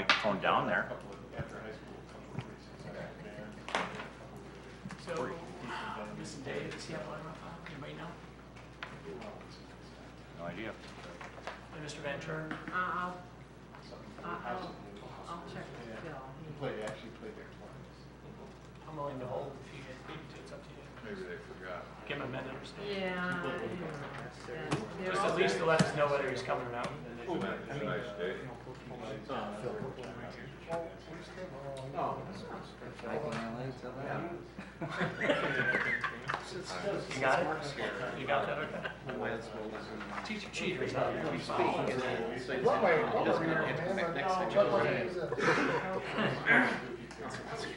microphone down there. So, Mr. Dave, is he up on anybody know? No idea. And Mr. Van Turen? I'll check with Bill. He actually played there twice. I'm willing to hold if you need to, it's up to you. Maybe they forgot. Give him a minute or so. Yeah. Just at least to let us know whether he's coming or not. It's a nice day. You got it? You got that, okay? Teach your cheaters how to speak.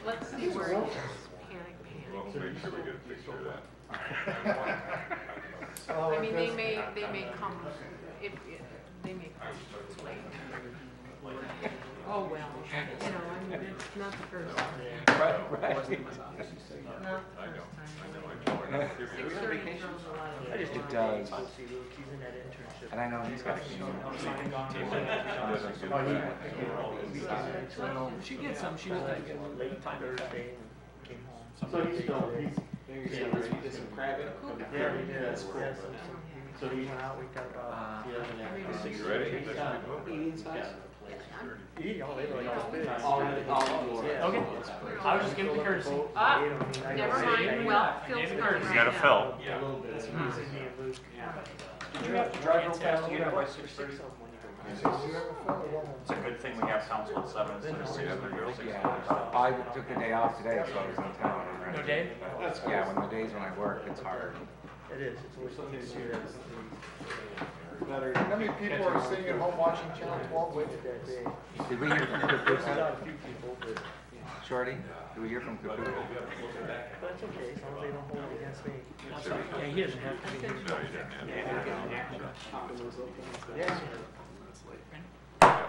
Let's see where he is. Well, we'll make sure we get a picture of that. I mean, they may come, if, they may come late. Oh, well, you know, I mean, it's not the first time. Right. Not the first I know. time. 6:30 throws a lot of. It does. And I know he's got a She gets some, she just didn't get late time. So he's still, he's some crab in it. Yeah, we did, that's cool. So he went out, we got about, You ready? Okay, I was just giving the courtesy. Never mind, well, Phil's David going Curtis. You gotta right fill. Yeah, a little bit. Did you have to drive real fast? You got West 6:30? It's a good thing we have council at 7 instead of 6. Yeah, I took the day off today, so I was in town. No day? Yeah, when the days when I work, it's hard. It is, it's always something to see that. How many people are sitting at home watching Channel 12 waiting? Did we hear from Not Kukuka? a few people, but Shorty, did we hear from Kukuka? that's okay, as long as they don't hold it against me. That's right. Yeah, he doesn't have to be here. No, you didn't have Yeah. I'd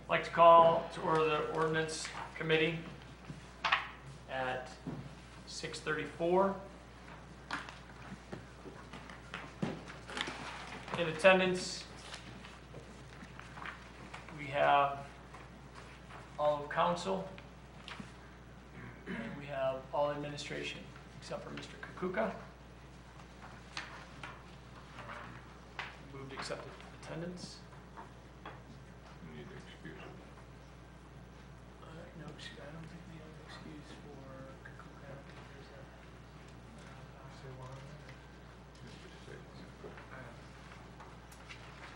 like to call to order the ordinance committee at 6:34. In attendance, we have all of council, and we have all administration, except for Mr. Kukuka. Moved to accept attendance. You need to excuse it. No, I don't think we have an excuse for Kukuka. I don't think there's a.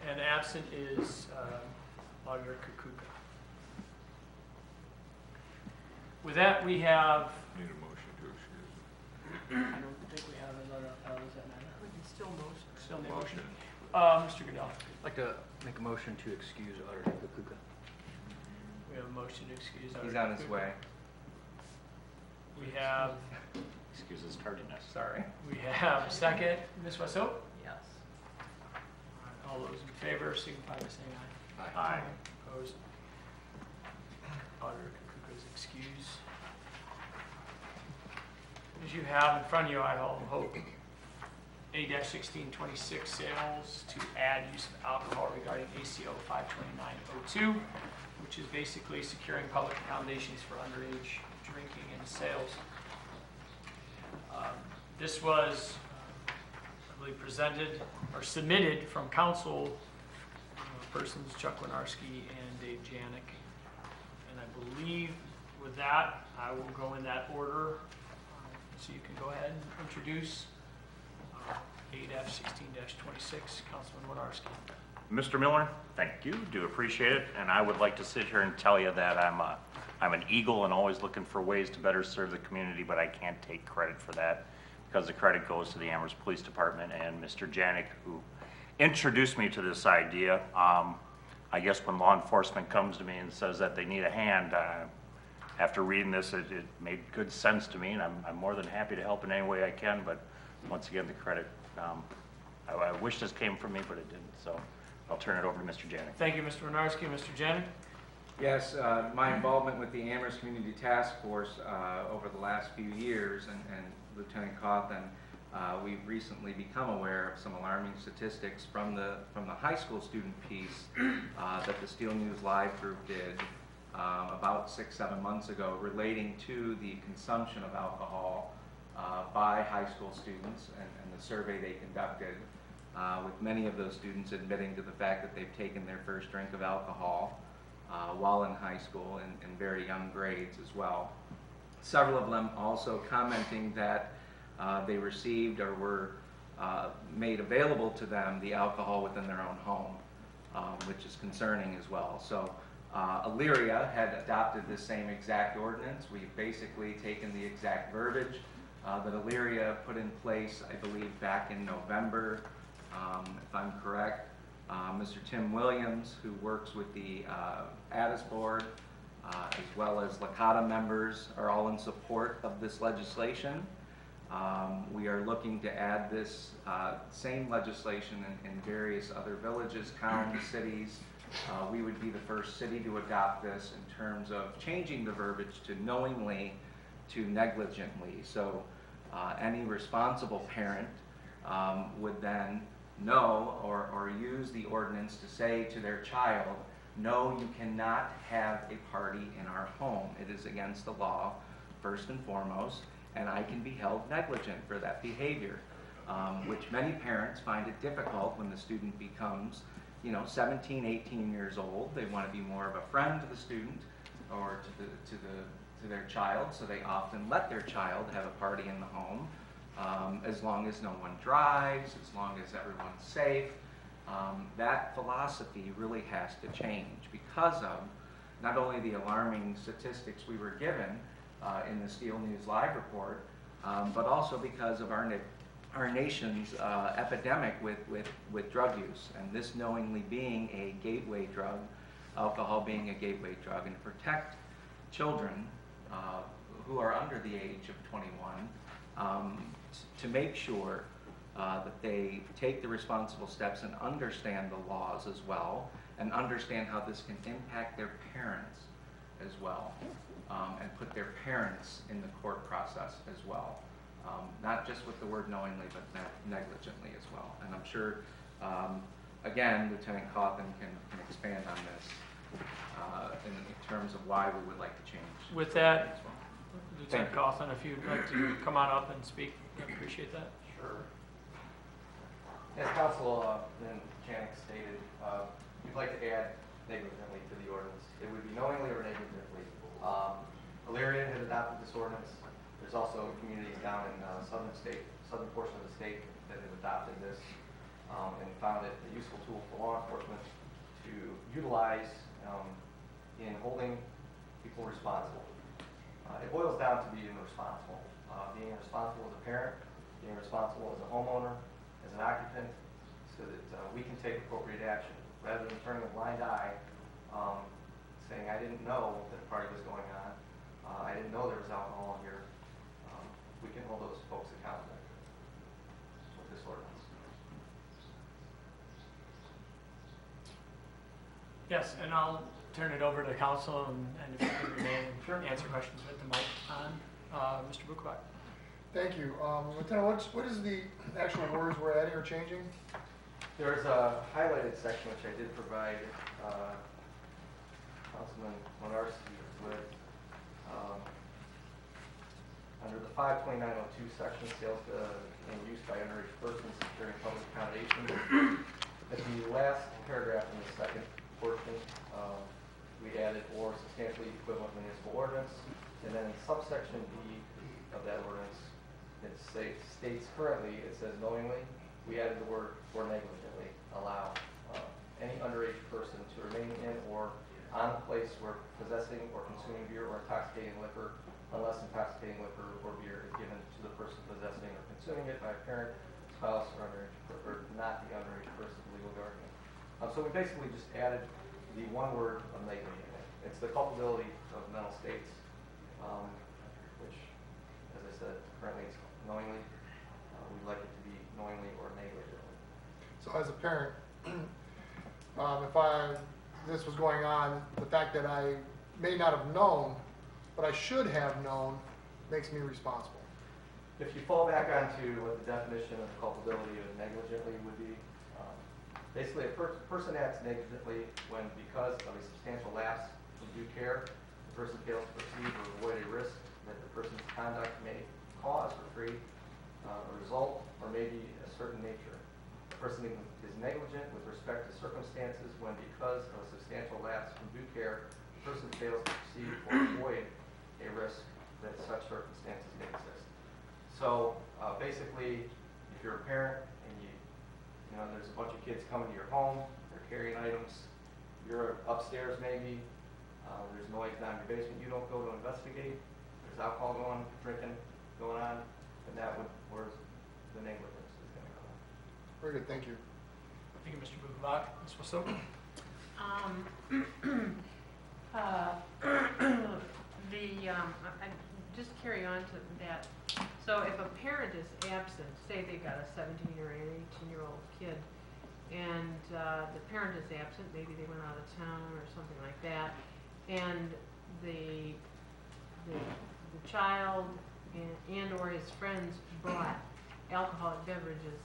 And absent is Auditor Kukuka. With that, we have, Need a motion to excuse I don't think we have another, how does that matter? We can still motion. Still it. need a motion. Motion. Mr. Goodell, I'd like to make a motion to excuse Auditor Kukuka. we have a motion to excuse Auditor He's on his Kukuka. way. We have, Excuse his tardiness. Sorry. we have a second, Ms. Wesson? Yes. All those in favor signify by saying aye. Aye. Opposed? Auditor Kukuka is excused. As you have in front of you, I hope, A-1626 sales to add use of alcohol regarding ACO 52902, which is basically securing public accommodations for underage drinking and sales. This was, I believe, presented or submitted from council persons Chuck Winarski and Dave Janik. And I believe with that, I will go in that order. So you can go ahead and introduce 8-16-26, Councilman Winarski. Mr. Miller, thank you, do appreciate it, and I would like to sit here and tell you that I'm an eagle and always looking for ways to better serve the community, but I can't take credit for that because the credit goes to the Amherst Police Department and Mr. Janik, who introduced me to this idea. I guess when law enforcement comes to me and says that they need a hand, after reading this, it made good sense to me, and I'm more than happy to help in any way I can, but once again, the credit, I wish this came from me, but it didn't, so I'll turn it over to Mr. Janik. Thank you, Mr. Winarski. Mr. Janik? Yes, my involvement with the Amherst Community Task Force over the last few years, and Lieutenant Cawthon, we've recently become aware of some alarming statistics from the high school student piece that the Steel News Live group did about 6-7 months ago relating to the consumption of alcohol by high school students and the survey they conducted, with many of those students admitting to the fact that they've taken their first drink of alcohol while in high school in very young grades as well. Several of them also commenting that they received or were made available to them the alcohol within their own home, which is concerning as well. So Elyria had adopted the same exact ordinance. We've basically taken the exact verbiage that Elyria put in place, I believe, back in November, if I'm correct. Mr. Tim Williams, who works with the Addis Board, as well as Lakota members, are all in support of this legislation. We are looking to add this same legislation in various other villages, towns, cities. We would be the first city to adopt this in terms of changing the verbiage to knowingly to negligently. So any responsible parent would then know or use the ordinance to say to their child, no, you cannot have a party in our home. It is against the law, first and foremost, and I can be held negligent for that behavior, which many parents find it difficult when the student becomes, 17, 18 years old. They want to be more of a friend to the student or to their child, so they often let their child have a party in the home, as long as no one drives, as long as everyone's safe. That philosophy really has to change because of not only the alarming statistics we were given in the Steel News Live report, but also because of our nation's epidemic with drug use, and this knowingly being a gateway drug, alcohol being a gateway drug, and to protect children who are under the age of 21, to make sure that they take the responsible steps and understand the laws as well, and understand how this can impact their parents as well, and put their parents in the court process as well. Not just with the word knowingly, but negligently as well. And I'm sure, again, Lieutenant Cawthon can expand on this in terms of why we would like to change. With that, as well. Lieutenant Cawthon, if you'd like to come on up and speak, I appreciate that. Sure. As Councilman Janik stated, we'd like to add negligently to the ordinance. It would be knowingly or negligently. Elyria has adopted this ordinance. There's also communities down in southern portion of the state that have adopted this and found it a useful tool for law enforcement to utilize in holding people responsible. It boils down to being responsible. Being responsible as a parent, being responsible as a homeowner, as an occupant, so that we can take appropriate action rather than turning a blind eye, saying I didn't know that a party was going on, I didn't know there was alcohol here. We can hold those folks accountable with this ordinance. Yes, and I'll turn it over to council, and if you can remain and answer questions with the mic on. Mr. Bukovac. Thank you. Lieutenant, what is the actual words we're adding or changing? There's a highlighted section which I did provide Councilman Monarski with. Under the 52902 section, sales and use by underage persons during public accommodation. At the last paragraph in the second portion, we added or substantially equivalent municipal ordinance. And then in subsection B of that ordinance, it states currently, it says knowingly, we added the word or negligently, allow any underage person to remain in or on the place where possessing or consuming beer or intoxicating liquor, unless intoxicating liquor or beer is given to the person possessing or consuming it by a parent, spouse, or underage, or not the underage person's legal guardian. So we basically just added the one word of negligent. It's the culpability of mental states, which, as I said, currently it's knowingly. We'd like it to be knowingly or negligently. So as a parent, if this was going on, the fact that I may not have known, but I should have known, makes me responsible. If you fall back onto what the definition of culpability of negligently would be, basically a person acts negligently when, because of a substantial lapse from due care, the person fails to perceive or avoid a risk that the person's conduct may cause or create a result or may be a certain nature. The person is negligent with respect to circumstances when, because of a substantial lapse from due care, the person fails to perceive or avoid a risk that such circumstances may exist. So basically, if you're a parent and you know there's a bunch of kids coming to your home, they're carrying items, you're upstairs maybe, there's noise down in your basement, you don't go to investigate, there's alcohol drinking going on, and that would, where the negligence is going to come in. Very good, thank you. Thank you, Mr. Bukovac. Ms. Wasoka? I just carry on to that. So if a parent is absent, say they've got a 17 or an 18-year-old kid, and the parent is absent, maybe they went out of town or something like that, and the child and or his friends brought alcoholic beverages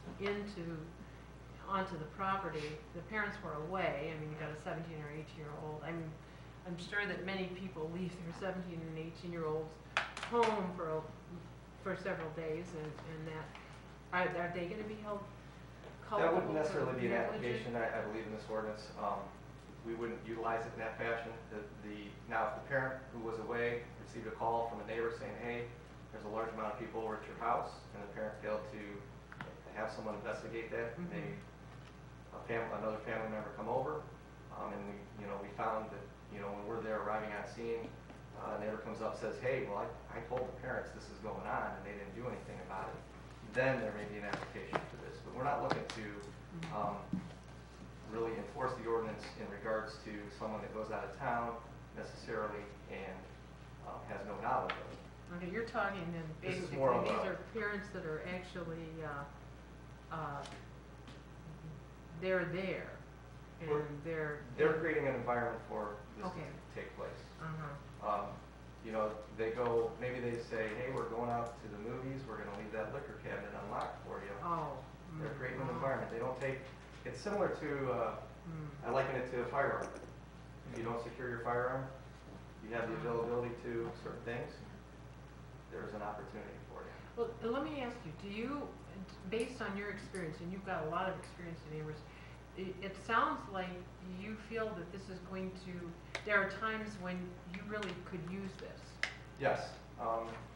onto the property, the parents were away. I mean, you got a 17 or 18-year-old. I'm sure that many people leave their 17 and 18-year-olds home for several days, and that are they going to be held culpable? That wouldn't necessarily be an negligent? application, I believe, in this ordinance. We wouldn't utilize it in that fashion. Now, if the parent who was away received a call from a neighbor saying, hey, there's a large amount of people over at your house, and the parent failed to have someone investigate that, Mhm. maybe another family member come over, and we found that, when we're there arriving on scene, a neighbor comes up and says, hey, well, I told the parents this is going on, and they didn't do anything about it. Then there may be an application for this, but we're not looking to really enforce the ordinance in regards to someone that goes out of town necessarily and has no knowledge of it. Okay, you're talking then This is basically, more of these a- are parents that are actually, they're there, We're- and they're. They're creating an environment for this Okay. to take place. Uh-huh. They go, maybe they say, hey, we're going out to the movies, we're gonna leave that liquor cabinet unlocked for you. Oh. They're creating an oh, environment. They don't take, it's similar to, I liken it to a firearm. If you don't secure your firearm, you have the availability to certain things, there's an opportunity for you. Well, let me ask you, do you, based on your experience, and you've got a lot of experience in Amherst, it sounds like you feel that this is going to, there are times when you really could use this. Yes,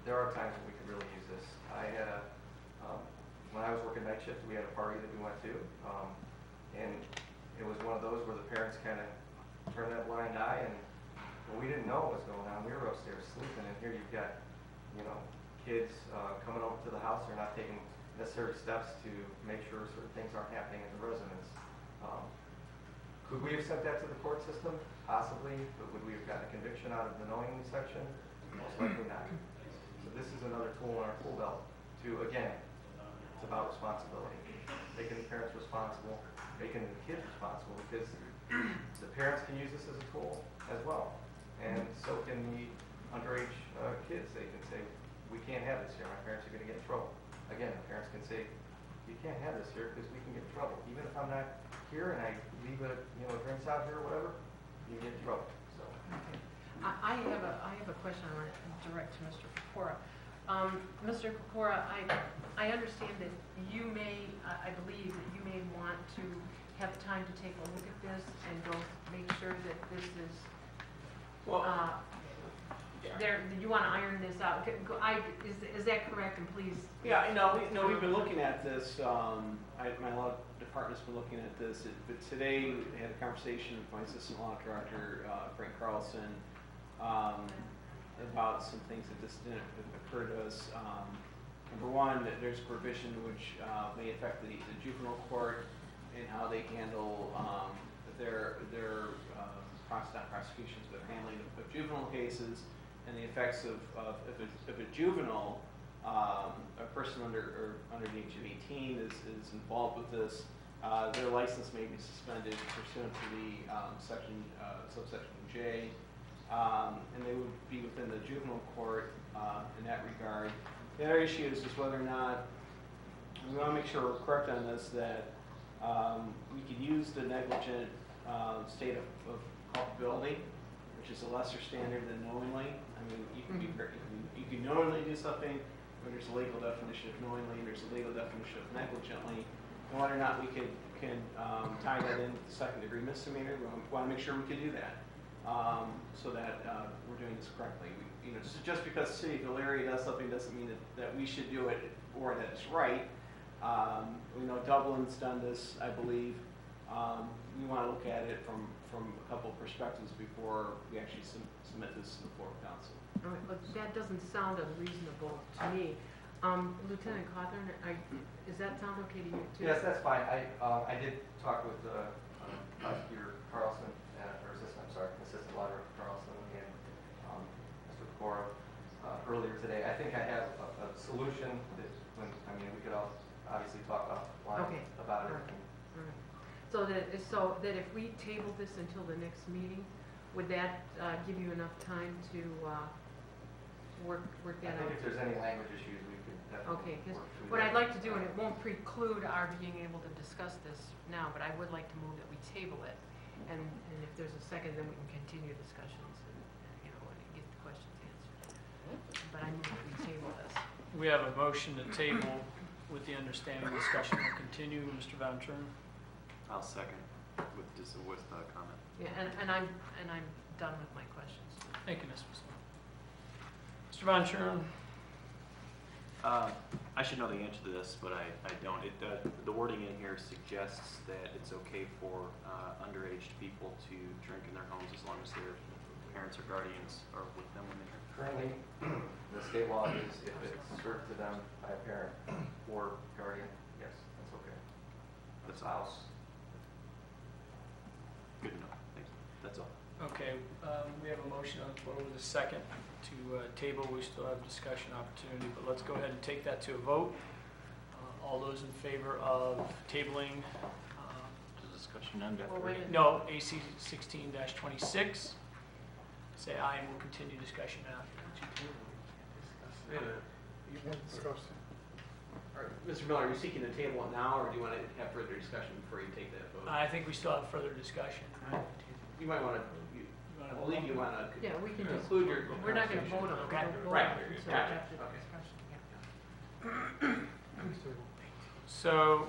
there are times when we could really use this. I had when I was working night shift, we had a party that we went to, and it was one of those where the parents kind of turned that blind eye, and we didn't know what was going on. We were upstairs sleeping, and here you've got, kids coming over to the house. They're not taking necessary steps to make sure certain things aren't happening in the residence. Could we have sent that to the court system? Possibly, but would we have gotten a conviction out of the knowingly section? Most likely not. So this is another tool in our tool belt to, again, it's about responsibility. Making the parents responsible, making the kids responsible, because the parents can use this as a tool as well. And so can the underage kids. They can say, we can't have this here, my parents are going to get in trouble. Again, the parents can say, you can't have this here because we can get in trouble. Even if I'm not here and I leave drinks out here or whatever, you get in trouble. So. I have a question I want to direct to Mr. Kokora. Mr. Kokora, I understand that you may, I believe that you may want to have time to take a look at this and go make sure that this is, you want to iron this out. Is that correct? And please. Yeah, we've been looking at this. My law department's been looking at this. But today, we had a conversation with my assistant law director, Frank Carlson, about some things that just didn't occur to us. Number one, there's provision which may affect the juvenile court and how they handle their prosecutions, but handling of juvenile cases, and the effects of a juvenile, a person under the age of 18 is involved with this, their license may be suspended pursuant to the subsection J, and they would be within the juvenile court in that regard. The other issue is just whether or not, we want to make sure we're correct on this, that we could use the negligent state of culpability which is a lesser standard than knowingly. I mean, you can be, you can knowingly do something, when there's a legal definition of knowingly, and there's a legal definition of negligently. And whether or not we can tie that in with the second-degree misdemeanor, we want to make sure we can do that, so that we're doing this correctly. Just because the city of Elyria does something doesn't mean that we should do it or that it's right. We know Dublin's done this, I believe. We want to look at it from a couple of perspectives before we actually submit this to the floor of council. All right, look, that doesn't sound unreasonable to me. Lieutenant Cawthorn, does that sound okay to you too? Yes, that's fine. I did talk with Prosecutor Carlson, or Assistant Auditor Carlson and Mr. Pecora earlier today. I think I have a solution that we could all obviously talk offline about it. All right. So that if we table this until the next meeting, would that give you enough time to work that out? I think if there's any language issues, we could definitely Okay, because work through what that. I'd like to do, and it won't preclude our being able to discuss this now, but I would like to move that we table it. And if there's a second, then we can continue discussions and get the questions answered. But I move that we table this. We have a motion to table with the understanding discussion will continue. Mr. Van Turen? I'll second with comment. Yeah, and I'm done with my questions. Thank you, Ms. Bissell. Mr. Van Turen? I should know the answer to this, but I don't. The wording in here suggests that it's okay for underage people to drink in their homes as long as their parents or guardians are with them when they drink. Currently, the state law is if it's served to them by a parent or guardian, yes, that's okay. The spouse. Good enough. Thank you. That's all. Okay, we have a motion on the floor with a second to table. We still have discussion opportunity, but let's go ahead and take that to a vote. All those in favor of tabling, Does discussion end after? Well, wait a minute. no, AC 16-26, say aye and we'll continue discussion after. You can discuss it. All right, Mr. Miller, are you seeking to table it now, or do you want to have further discussion before you take that vote? I think we still have further discussion. You might want to, I believe you want to Yeah, we can just, conclude your. we're not going to vote on it. Okay. We'll vote Right. on it until Gotcha. after the Okay. discussion, yeah. So,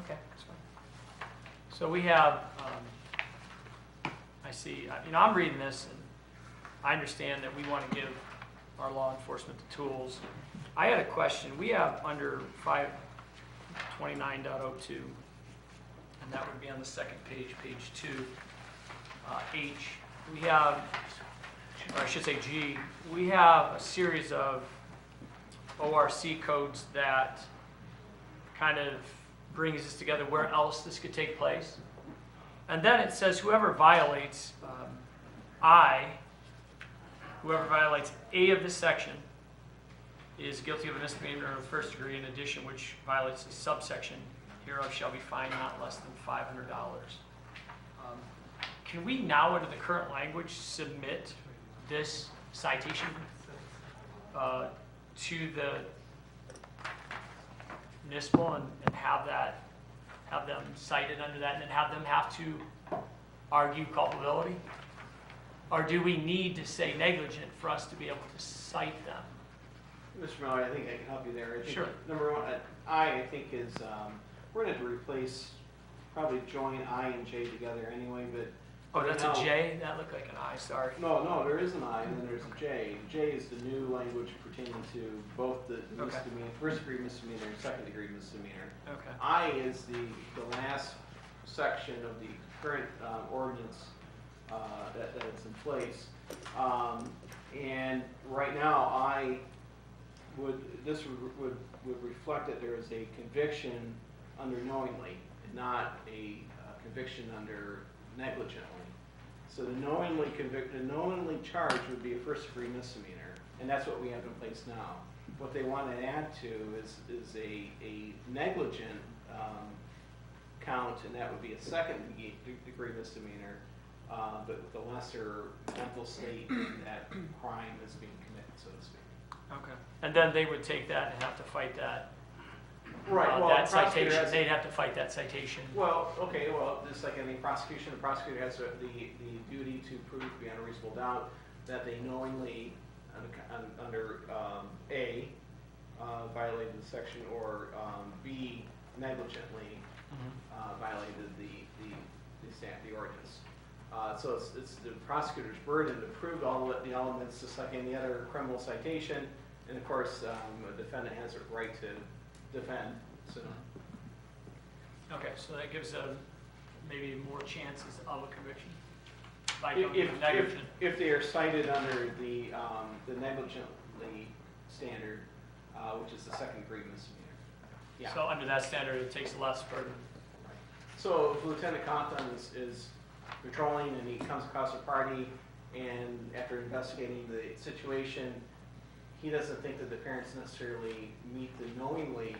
okay, that's fine. So we have, I see, I'm reading this and I understand that we want to give our law enforcement the tools. I had a question. We have under 529.02, and that would be on the second page, page 2, H. We have, or I should say G, we have a series of ORC codes that kind of brings us together where else this could take place. And then it says whoever violates whoever violates A of this section is guilty of a misdemeanor of the first degree, in addition which violates the subsection hereof shall be fined not less than $500. Can we now, under the current language, submit this citation to the municipal and have them cited under that, and then have them have to argue culpability? Or do we need to say negligent for us to be able to cite them? Mr. Miller, I think I can help you there. I think Sure. Number one, I think is, we're going to have to replace, probably join I and J together anyway, but. Oh, that's no. a J? That looked like an I, sorry. No, there is an I and then there's a J. J is the new language pertaining to both the Okay. misdemeanor, first degree misdemeanor and second degree misdemeanor. Okay. I is the last section of the current ordinance that is in place. And right now, this would reflect that there is a conviction under knowingly, and not a conviction under negligently. So the knowingly charge would be a first degree misdemeanor, and that's what we have in place now. What they want to add to is a negligent count, and that would be a second degree misdemeanor, but with the lesser mental state that crime is being committed, so to speak. Okay. And then they would take that and have to fight that Right, well, that the prosecutor citation, has- they'd have to fight that citation. Well, okay, well, just like any prosecution, the prosecutor has the duty to prove beyond a reasonable doubt that they knowingly, under A, violated the section, or B, negligently violated the ordinance. So it's the prosecutor's burden to prove all the elements, just like any other criminal citation. And of course, a defendant has a right to defend, so. Okay, so that gives them maybe more chances of a conviction by If, being negligent. if they are cited under the negligently standard, which is the second degree misdemeanor. Yeah. So under that standard, it takes less burden. So if Lieutenant Compton is patrolling and he comes across a party, and after investigating the situation, he doesn't think that the parents necessarily meet the knowingly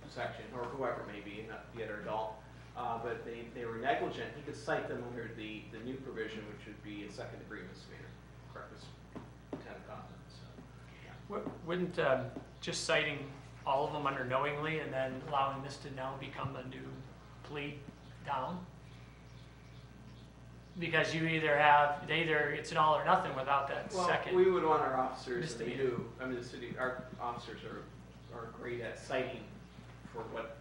section, or whoever it may be, not the other adult, but they were negligent, he could cite them under the new provision, which would be a second degree misdemeanor. Correct, Ms. Lieutenant Compton, so, yeah. Wouldn't just citing all of them under knowingly and then allowing this to now become a new plea down? Because you either have, it's an all or nothing without that Well, second. we would want our officers, and they misdemeanor. do, I mean, the city, our officers are great at citing for what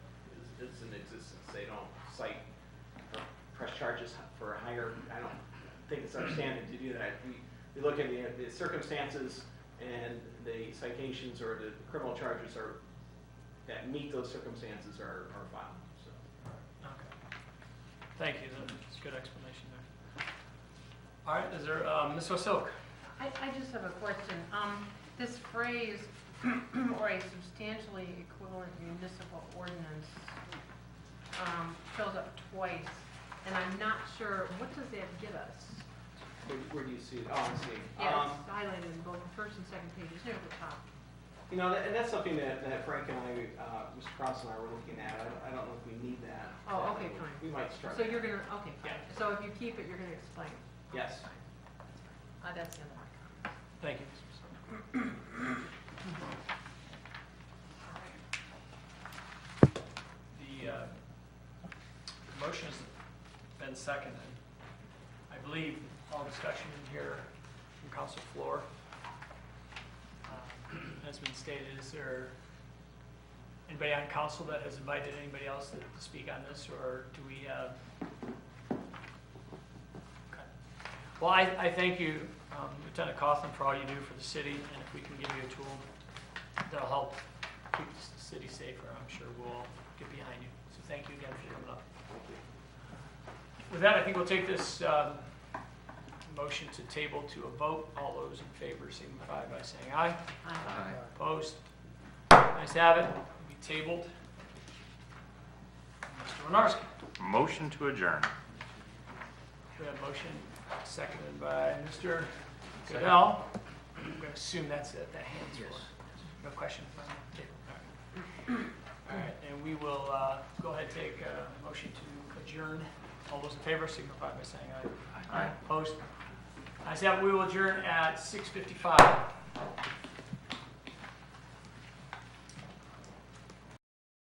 is in existence. They don't cite or press charges for a higher, I don't think it's our standard to do that. We look at the circumstances, and the citations or the criminal charges that meet those circumstances are filed, so. Okay. Thank you, that's a good explanation there. All right, is there, Ms. Osilk? I just have a question. This phrase, or a substantially equivalent municipal ordinance, shows up twice, and I'm not sure, what does that get us? Where do you see it? Oh, I see. Yeah, it's highlighted in both the first and second pages, near the top. You know, and that's something that Frank and I, Mr. Cross and I were looking at. I don't know if we need that. Oh, okay, fine. We might strike. So you're gonna, okay, fine. Yeah. So if you keep it, you're gonna explain. Yes. That's the end of my comment. Thank you, Ms. Osilk. The motion has been seconded. I believe all discussion in here from council floor has been stated. Is there anybody on council that has invited anybody else to speak on this, or do we have? Okay. Well, I thank you, Lieutenant Coughlin, for all you do for the city, and if we can give you a tool that'll help keep the city safer, I'm sure we'll all get behind you. So thank you again for coming up. With that, I think we'll take this motion to table to a vote. All those in favor signify by saying aye. Aye. Opposed? Ayes have it. It'll be tabled. Mr. Winarski. Motion to adjourn. We have a motion seconded by Mr. Goodell. I'm going to assume that's it, that hands for. No question? Okay. All right. All right, and we will go ahead and take a motion to adjourn. All those in favor signify by saying aye. Aye. Opposed? Ayes have it. We will adjourn at 6:55.